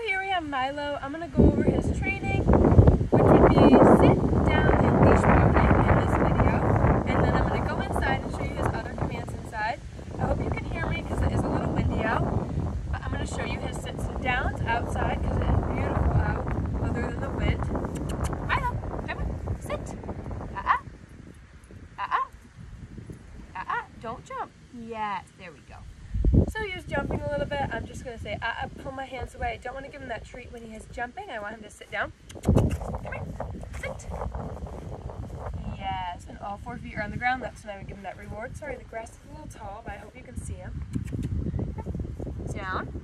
here we have Milo. I'm going to go over his training, which would be sit down and leash walking in this video. And then I'm going to go inside and show you his other commands inside. I hope you can hear me because it is a little windy out. But I'm going to show you his sits and downs outside because it is beautiful out, other than the wind. Milo, come on, sit. Don't jump. Yes, there we go. So he was jumping a little bit. I'm just going to say, pull my hands away. I don't want to give him that treat when he is jumping. I want him to sit down. Come here. Sit. Yes, and all 4 feet are on the ground. That's when I would give him that reward. Sorry, the grass is a little tall, but I hope you can see him. Down.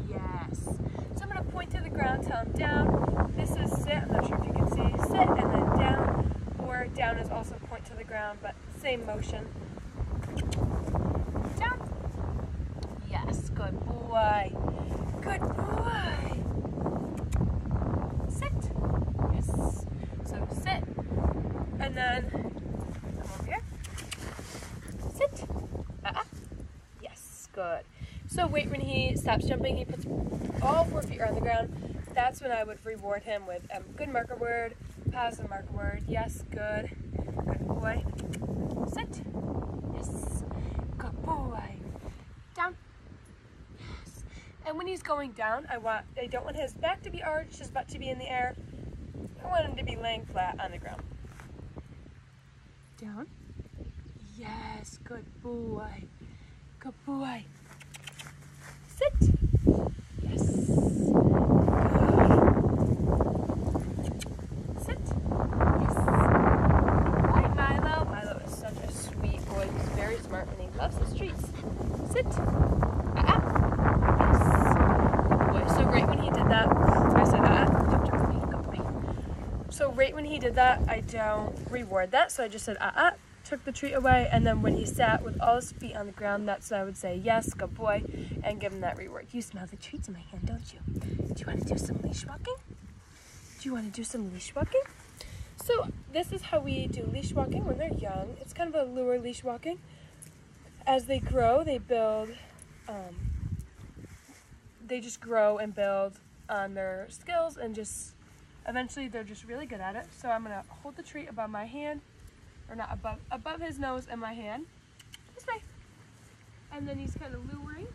Yes. So I'm going to point to the ground, tell him down. This is sit. I'm not sure if you can see. Sit and then down. Or down is also point to the ground, but same motion. Down. Yes, good boy. Good boy. Sit. Yes. So sit. And then come over here. Sit. Yes, good. So wait, when he stops jumping, he puts all 4 feet on the ground. That's when I would reward him with a good marker word, positive marker word. Yes, good. Good boy. Sit. Yes. Good boy. Down. Yes. And when he's going down, I don't want his back to be arched, his butt to be in the air. I want him to be laying flat on the ground. Down. Yes. Good boy. Good boy. Sit. Yes. Good. Sit. Yes. Hi, Milo. Milo is such a sweet boy. He's very smart and he loves his treats. Sit. Yes. Good boy. So right when he did that, I said, Good boy. So right when he did that, I don't reward that. So I just said, took the treat away, and then when he sat with all his feet on the ground, that's when I would say, yes, good boy, and give him that reward. You smell the treats in my hand, don't you? Do you want to do some leash walking? Do you want to do some leash walking? So this is how we do leash walking when they're young. It's kind of a lure leash walking. As they grow, they build, they just grow and build on their skills, and just eventually they're just really good at it. So I'm going to hold the treat above my hand, or not above his nose and my hand, this way. And then he's kind of luring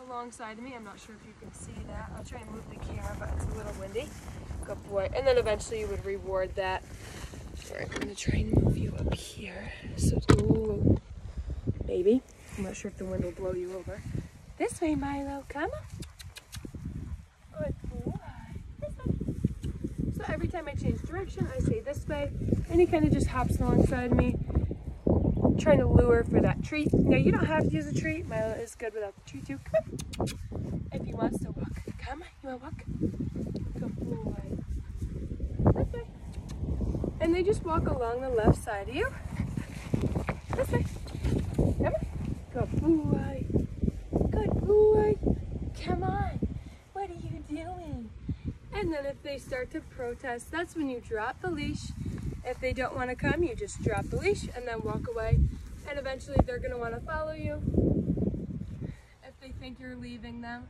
alongside of me. I'm not sure if you can see that. I'll try and move the camera, but it's a little windy. Good boy. And then eventually you would reward that. Sorry, I'm going to try and move you up here. So, ooh, maybe. I'm not sure if the wind will blow you over. This way, Milo. Come on. Good boy. This way. So every time I change direction, I say this way, and he kind of just hops alongside me, trying to lure for that treat. Now, you don't have to use a treat. Milo is good without the treat too. Come on. If he wants to walk. Come on, you want to walk? Good boy. This way. And they just walk along the left side of you. This way. Come on. Good boy. Good boy. Come on. What are you doing? And then if they start to protest, that's when you drop the leash. If they don't want to come, you just drop the leash and then walk away. And eventually they're going to want to follow you if they think you're leaving them.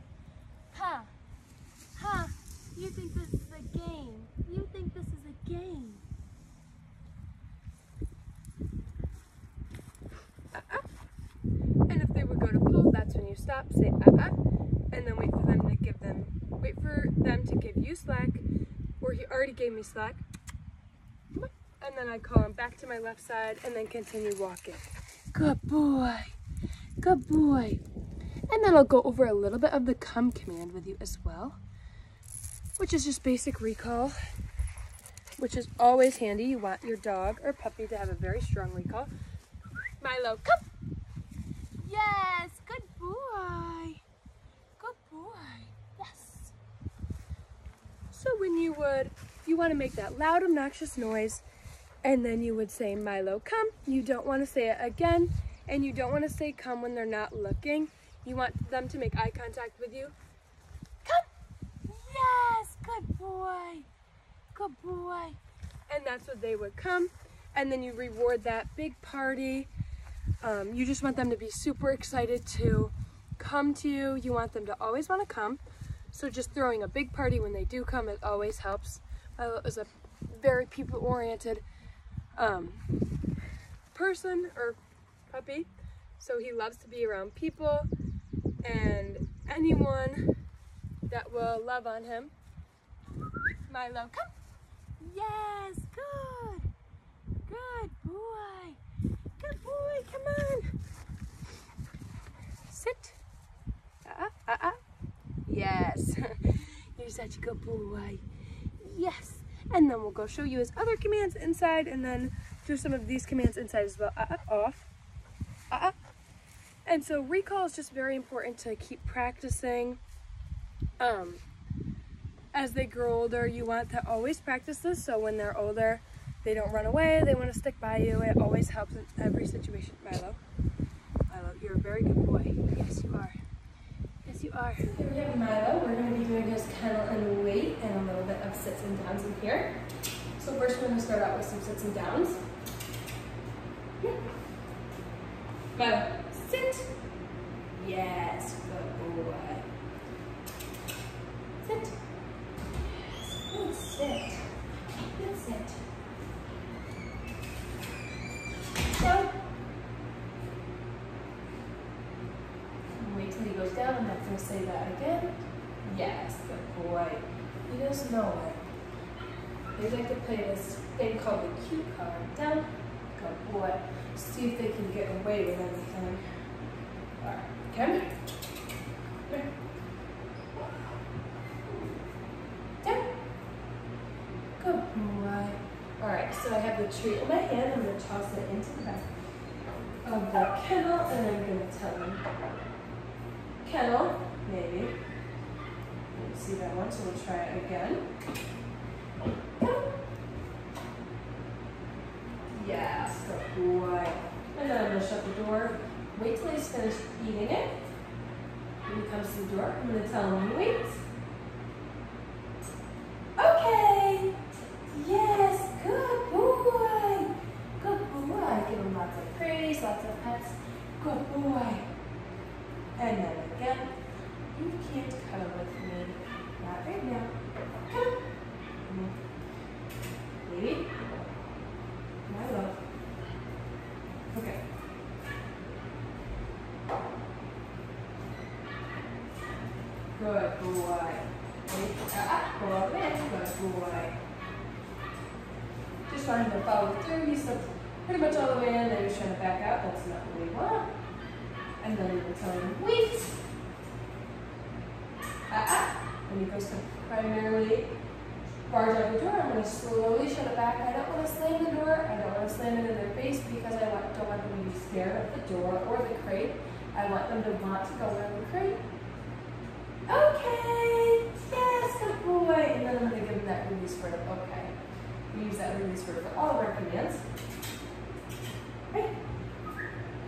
Huh? You think this is a game? You think this is a game? And if they would go to pull, that's when you stop, say and then wait for them to give you slack, or he already gave me slack. And then I call him back to my left side and then continue walking. Good boy. Good boy. And then I'll go over a little bit of the come command with you as well, which is just basic recall, which is always handy. You want your dog or puppy to have a very strong recall. Milo, come. Yes, good boy. Good boy. Yes. So when you want to make that loud, obnoxious noise, and then you would say, Milo, come. You don't want to say it again, and you don't want to say come when they're not looking. You want them to make eye contact with you. Come. Yes, good boy. Good boy. And that's what they would come. And then you reward that big party. You just want them to be super excited to come to you. You want them to always want to come. So just throwing a big party when they do come, it always helps. Milo is a very people-oriented person or puppy. So he loves to be around people and anyone that will love on him. Milo, come. Yes, good. Good boy. Good boy, come on. Sit. Yes. You're such a good boy. Yes. And then we'll go show you his other commands inside and then do some of these commands inside as well. Off. And so recall is just very important to keep practicing. As they grow older, you want to always practice this, so when they're older, they don't run away, they want to stick by you. It always helps in every situation. Milo, you're a very good boy. Yes, you are. Yes, you are. Here we have Milo. We're going to be doing his kennel and weight and a little bit of sits and downs in here. So first we're going to start out with some sits and downs. Here. Milo, sit. Yes, good boy. Sit. Good sit. Good sit. Go. Wait till he goes down. I'm not going to say that again. Yes, good boy. He does know it. They like to play this thing called the cue card. Down. Good boy. See if they can get away with anything. Alright, come here. Here. Down. Good boy. Alright, so I have the treat in my hand. I'm going to toss it into the back of the kennel, and I'm going to tell him, kennel, maybe. Didn't see that one, so we'll try it again. Kennel. Yes, good boy. And then I'm going to shut the door. Wait till he's finished eating it. When he comes to the door, I'm going to tell him, wait. Okay. Yes, good boy. Good boy. Give him lots of praise, lots of pets. Good boy. And then again, you can't cuddle with me. Not right now. Come. Baby. My love. Okay. Good boy. Pull up in. Good boy. Just wanted to follow through. He's pretty much all the way in, then he's trying to back out. That's not what we want. And then we'll tell him, wait. And he goes to primarily barge out the door. I'm going to slowly shut it back. I don't want to slam the door. I don't want to slam it in their face because I don't want them to be scared of the door or the crate. I want them to want to go in the crate. Okay. Yes, good boy. And then I'm going to give them that release word of okay. We use that release word for all of our commands. Right?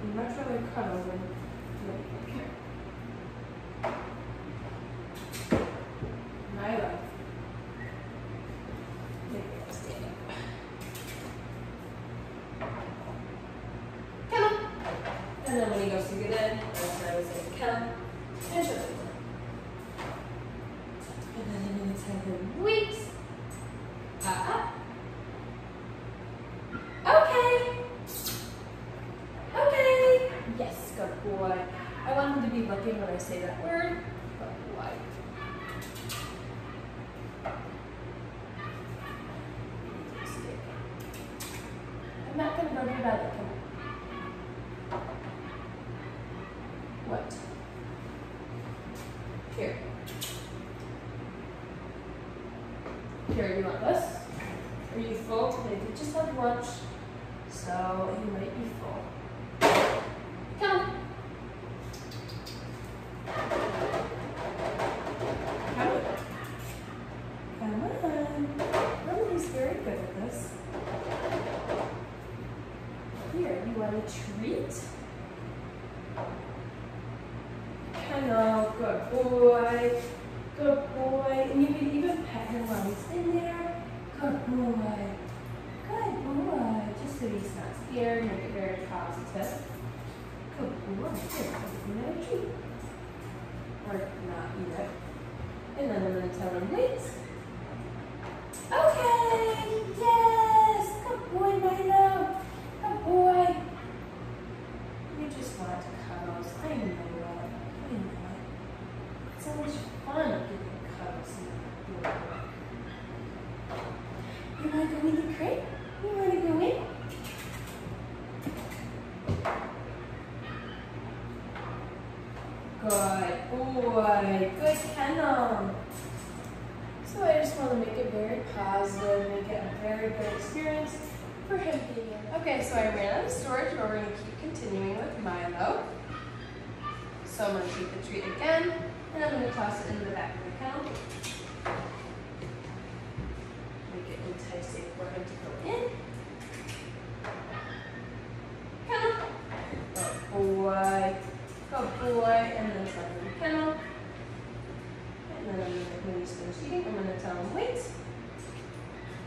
You much rather cuddle than here. Milo. Maybe I'll stand up. Kennel. And then when he goes to get in, that's where I was saying kennel. And shut the door. And then I'm going to tell him, wait. Okay. Okay. Yes, good boy. I want him to be looking when I say that word. Good boy. I'm not going to rub your belly. Come on. What? Here. Here, you want this? Are you full? They did just have lunch, so you might be full. Come on. Come on. Remember, he's very good at this. Here, you want a treat? Kennel, good boy. Good boy. And you can even pet him while he's in there. Good boy. Good boy. Just so he's not scared, make it very positive. Good boy. Here, I'll give you another treat. Or not eat it. And so much fun giving cuddles and work. You want to go in the crate? You want to go in? Good boy. Good kennel. So I just want to make it very positive, make it a very good experience for him being in. Okay, so I ran out of storage, but we're going to keep continuing with Milo. So I'm going to keep the treat again, and I'm going to toss it into the back of the kennel. Make it enticing for him to go in. Kennel. Good boy. Good boy. And then it's like in the kennel. And then I'm going to, when he's finished eating, I'm going to tell him, wait.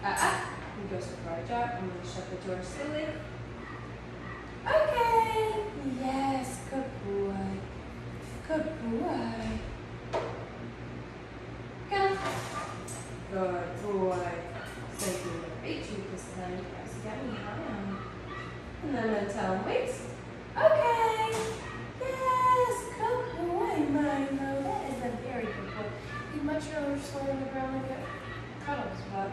He goes for our job. I'm going to shut the door slowly. Okay. Yes, good boy. Good boy. Kennel. Good boy. So you can bait you this time. Yes, get me high. And then I'm going to tell him, wait. Okay. Yes, good boy, Milo. That is a very good boy. You'd much rather just lay on the ground and get cuddles, but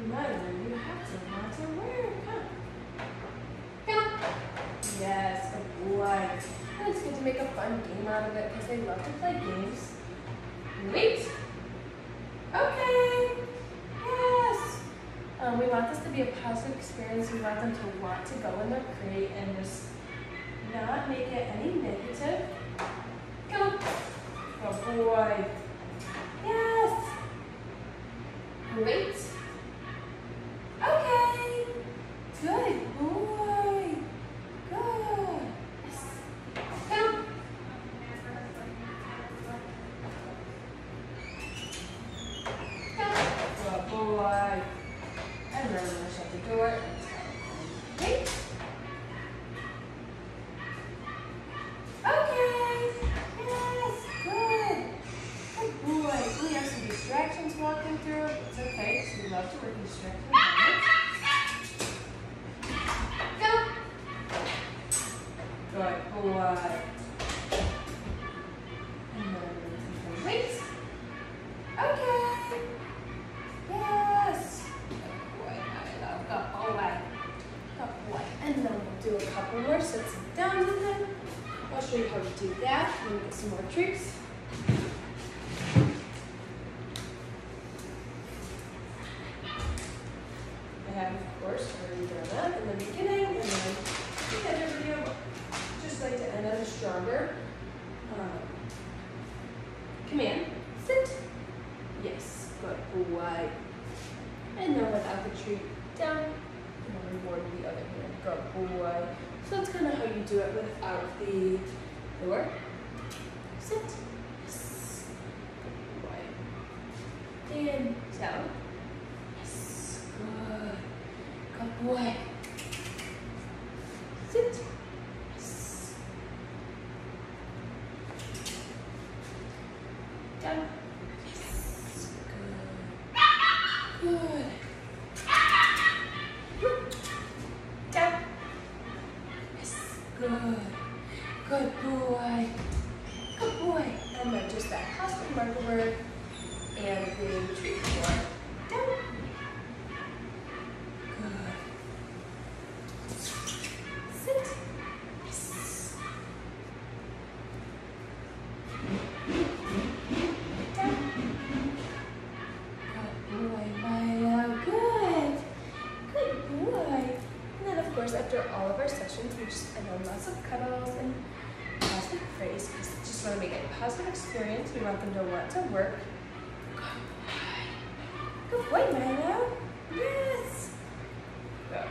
Milo, you have to want to work, huh? Kennel. Yes, good boy. And it's good to make a fun game out of it because they love to play games. Wait. Okay. Yes. We want this to be a positive experience. We want them to want to go in their crate and just not make it any negative. Come on. Good boy. Yes. Wait. Okay. Good boy. Good. Yes. Come. Come. Good boy. And then I'm going to shut the door and tell him, wait. Okay. Yes. Good. Good boy. We have some distractions walking through. It's okay because we love to work in distracted environments. Go. Good boy. And then I'm going to tell him, wait. Okay. Yes. Good boy. I love good boy. Good boy. And then we'll do a couple more sits and downs with him. I'll show you how to do that. Let me get some more treats. I have, of course, already done that in the beginning, and then the other video, just like to end on a stronger command. Sit. Yes, good boy. And then without the treat, down, and then reward the other hand. Good boy. So that's kind of how you do it without the door. Sit. Yes. Good boy. And down. Yes. Good. Good boy. Sit. Yes. Down. Yes. Good. Good. Down. Good. Good boy. Good boy. And then just that positive marker word and the treat for down. Good. Sit. Yes. Down. Good boy, Milo. Good. Good boy. And then, of course, after all of our sessions, we just end on lots of cuddles and positive praise because we just want to make it a positive experience. We want them to want to work. Good boy, Milo. Yes. Good